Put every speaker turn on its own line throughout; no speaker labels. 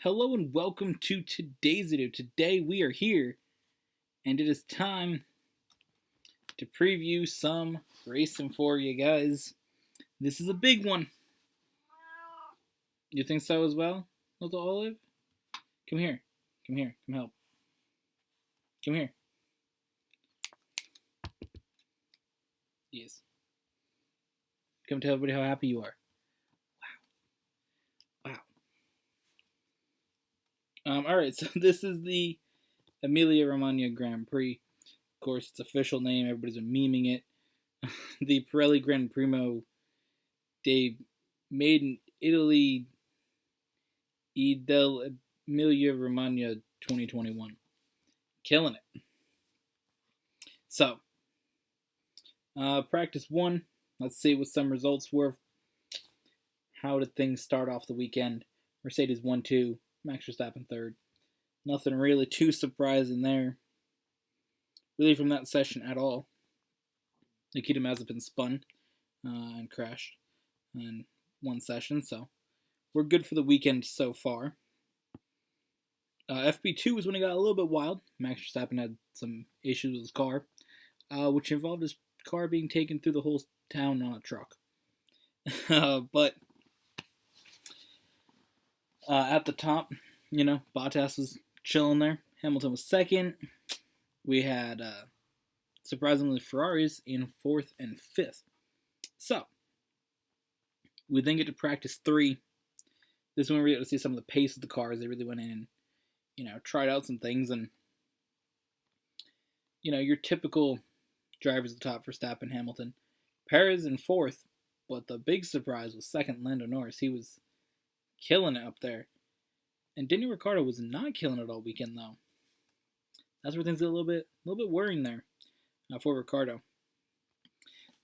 Hello and welcome to today's video. Today we are here and it is time to preview some racing for you guys. This is a big one. You think so as well, little Olive? Come here. Come here. Come help. Come here. Yes. Come tell everybody how happy you are. Wow. Alright, so this is the Emilia Romagna Grand Prix. Of course, its official name, everybody's been memeing it. The Pirelli Gran Primo they made in Italy del Emilia Romagna 2021. Killing it. So, practice one. Let's see what some results were. How did things start off the weekend? Mercedes 1-2, Max Verstappen 3rd. Nothing really too surprising there. Really from that session at all. Nikita Mazepin spun and crashed in one session, so we're good for the weekend so far. FP2 was when it got a little bit wild. Max Verstappen had some issues with his car, which involved his car being taken through the whole town on a truck. But at the top, Bottas was chilling there. Hamilton was second. We had, surprisingly, Ferraris in 4th and 5th. So, we then get to practice 3. This is when we get to see some of the pace of the cars. They really went in and, tried out some things. And, your typical drivers at the top, Verstappen, Hamilton. Perez in 4th. But the big surprise was 2nd, Lando Norris. He was killing it up there. And Daniel Ricciardo was not killing it all weekend, though. That's where things get a little bit worrying there for Ricciardo.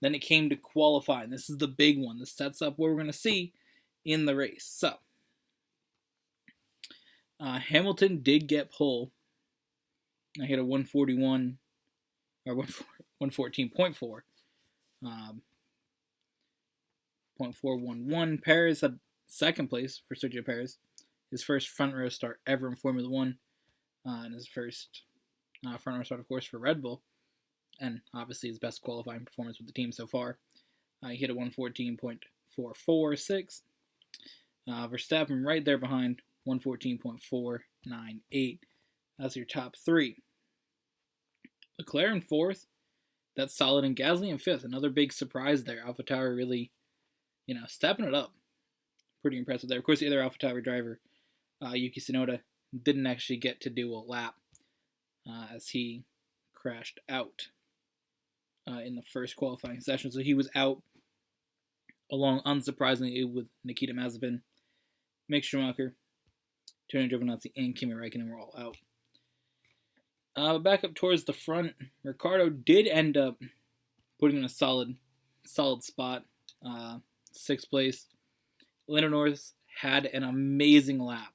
Then it came to qualifying. This is the big one. This sets up what we're going to see in the race. So, Hamilton did get pole. I hit a 141 or 114.4. 0.411. Perez had second place for Sergio Perez. His first front row start ever in Formula 1. And his first front row start, of course, for Red Bull. And obviously his best qualifying performance with the team so far. He hit a 114.446. Verstappen right there behind, 114.498. That's your top 3. Leclerc in 4th. That's solid. And Gasly in 5th. Another big surprise there. AlphaTauri really, stepping it up. Pretty impressive there. Of course, the other AlphaTauri driver, Yuki Tsunoda, didn't actually get to do a lap as he crashed out in the first qualifying session. So he was out along, unsurprisingly, with Nikita Mazepin, Mick Schumacher, Tony Giovinazzi, and Kimi Räikkönen were all out. Back up towards the front, Ricciardo did end up putting in a solid spot, 6th place. Lando Norris had an amazing lap.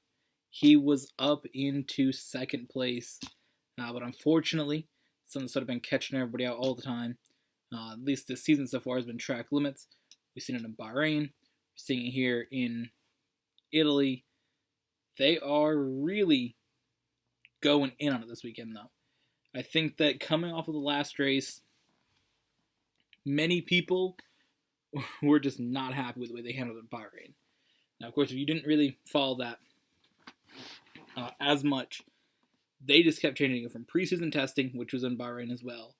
He was up into 2nd place, but unfortunately, something that's sort of been catching everybody out all the time. At least this season so far has been track limits. We've seen it in Bahrain. We're seeing it here in Italy. They are really going in on it this weekend, though. I think that coming off of the last race, many people were just not happy with the way they handled it in Bahrain. Now, of course, if you didn't really follow that as much, they just kept changing it from preseason testing, which was in Bahrain as well,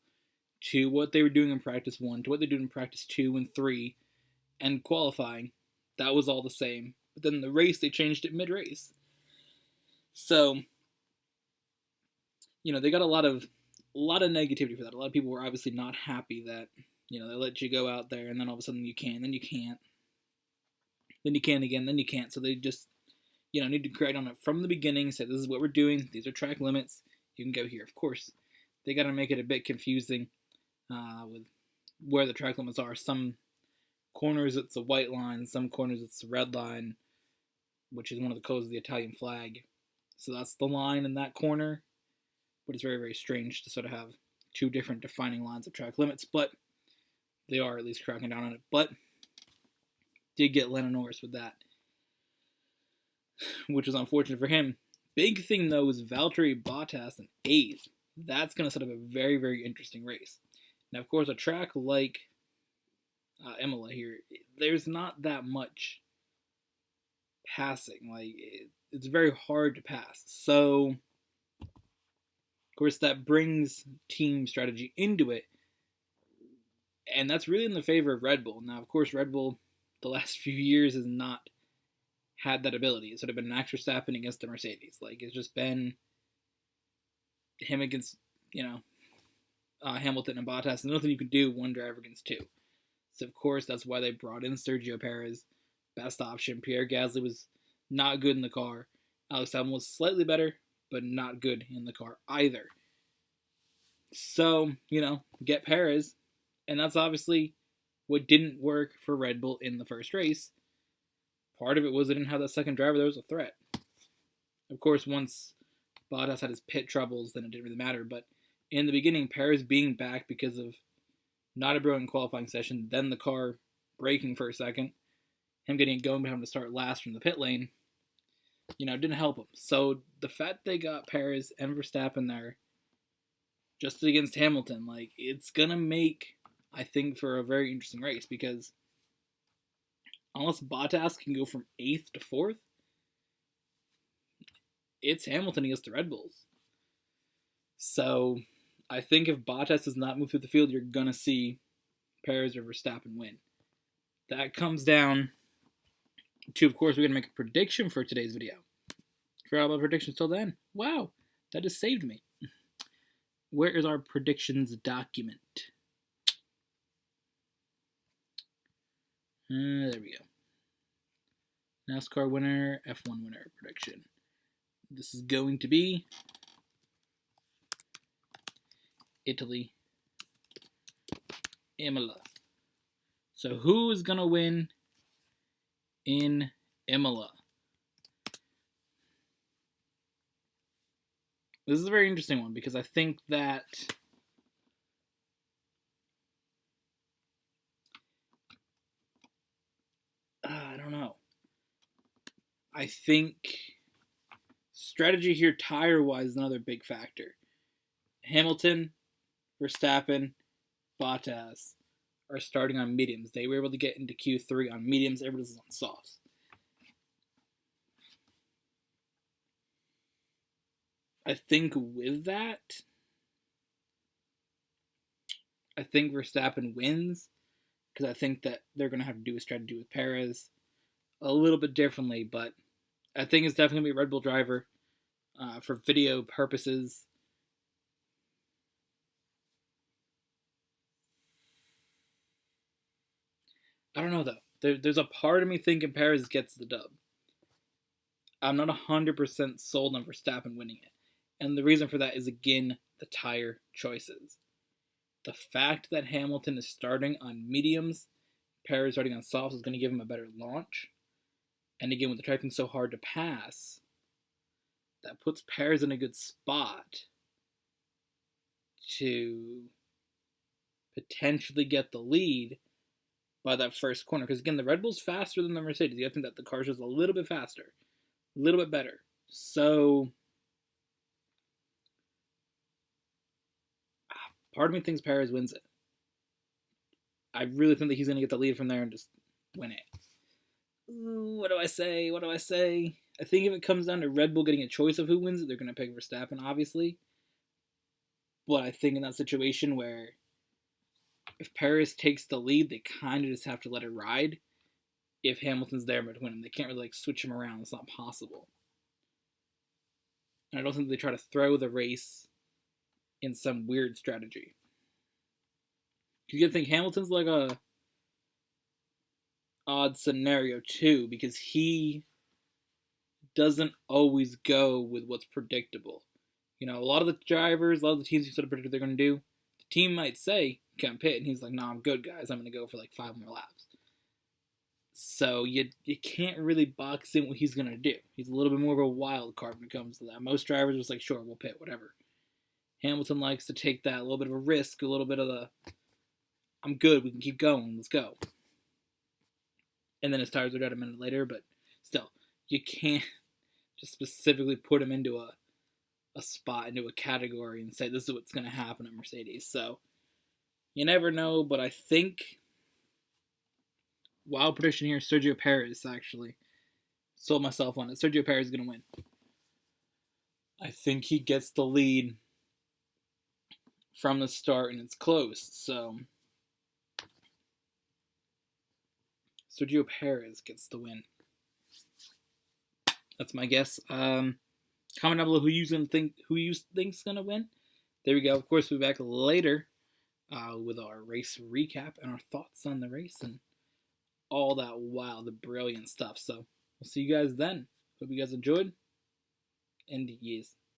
to what they were doing in practice 1, to what they did in practice 2 and 3, and qualifying. That was all the same. But then the race, they changed it mid-race. So, they got a lot of negativity for that. A lot of people were obviously not happy that, they let you go out there, and then all of a sudden you can, then you can't. Then you can again, then you can't. So they just, need to correct on it from the beginning, say this is what we're doing, these are track limits, you can go here. Of course, they got to make it a bit confusing with where the track limits are. Some corners it's a white line, some corners it's a red line, which is one of the colors of the Italian flag. So that's the line in that corner, but it's very, very strange to sort of have 2 different defining lines of track limits, but they are at least cracking down on it. But did get Lando Norris with that. which was unfortunate for him. Big thing, though, is Valtteri Bottas in 8th. That's going to set up a very, very interesting race. Now, of course, a track like Emilia here, there's not that much passing. Like, it's very hard to pass. So, of course, that brings team strategy into it. And that's really in the favor of Red Bull. Now, of course, Red Bull, the last few years, has not had that ability. It's sort of been Max Verstappen against the Mercedes. Like, it's just been him against, Hamilton and Bottas. There's nothing you can do one driver against two. So, of course, that's why they brought in Sergio Perez, best option. Pierre Gasly was not good in the car. Alex Albon was slightly better, but not good in the car either. So, get Perez. And that's obviously what didn't work for Red Bull in the first race. Part of it was they didn't have that second driver that was a threat. Of course, once Bottas had his pit troubles, then it didn't really matter. But in the beginning, Perez being back because of not a brilliant qualifying session, then the car braking for a second, him getting it going but having to start last from the pit lane, didn't help him. So the fact they got Perez and Verstappen there just against Hamilton, it's going to make, I think, for a very interesting race, because unless Bottas can go from 8th to 4th, it's Hamilton against the Red Bulls. So I think if Bottas does not move through the field, you're going to see Perez or Verstappen win. That comes down to, of course, we're going to make a prediction for today's video. Forgot about predictions till then. Wow, that just saved me. Where is our predictions document? There we go. NASCAR winner, F1 winner prediction. This is going to be Italy, Imola. So who is going to win in Imola? This is a very interesting one, because I think that I don't know. I think strategy here, tire-wise, is another big factor. Hamilton, Verstappen, Bottas are starting on mediums. They were able to get into Q3 on mediums. Everybody's on softs. I think with that, I think Verstappen wins, because I think that they're going to have to do a strategy with Perez a little bit differently, but I think it's definitely going to be a Red Bull driver for video purposes. I don't know, though. There's a part of me thinking Perez gets the dub. I'm not 100% sold on Verstappen winning it. And the reason for that is, again, the tire choices. The fact that Hamilton is starting on mediums, Perez starting on softs, is going to give him a better launch. And again, with the track being so hard to pass, that puts Perez in a good spot to potentially get the lead by that first corner. Because again, the Red Bull's faster than the Mercedes. You have to think that the car's just a little bit faster, a little bit better. So part of me thinks Perez wins it. I really think that he's going to get the lead from there and just win it. Ooh, what do I say? I think if it comes down to Red Bull getting a choice of who wins it, they're going to pick Verstappen, obviously. But I think in that situation where if Perez takes the lead, they kind of just have to let it ride. If Hamilton's there but to win him, they can't really switch him around. It's not possible. And I don't think they try to throw the race in some weird strategy. You could think Hamilton's like a odd scenario too, because he doesn't always go with what's predictable. A lot of the drivers, a lot of the teams you sort of predict what they're going to do, the team might say, can't pit, and he's like, nah, I'm good, guys. I'm going to go for 5 more laps. So you can't really box in what he's going to do. He's a little bit more of a wild card when it comes to that. Most drivers are just like, sure, we'll pit, whatever. Hamilton likes to take that, a little bit of a risk, a little bit of the, I'm good, we can keep going, let's go. And then his tires are dead a minute later, but still, you can't just specifically put him into a spot, into a category, and say this is what's going to happen at Mercedes. So you never know, but I think wild prediction here: Sergio Perez. Actually, sold myself on it. Sergio Perez is going to win. I think he gets the lead from the start, and it's close. So Sergio Perez gets the win. That's my guess. Comment down below who you think's gonna win. There we go. Of course, we'll be back later with our race recap and our thoughts on the race and all that wild, brilliant stuff. So we'll see you guys then. Hope you guys enjoyed. And yes.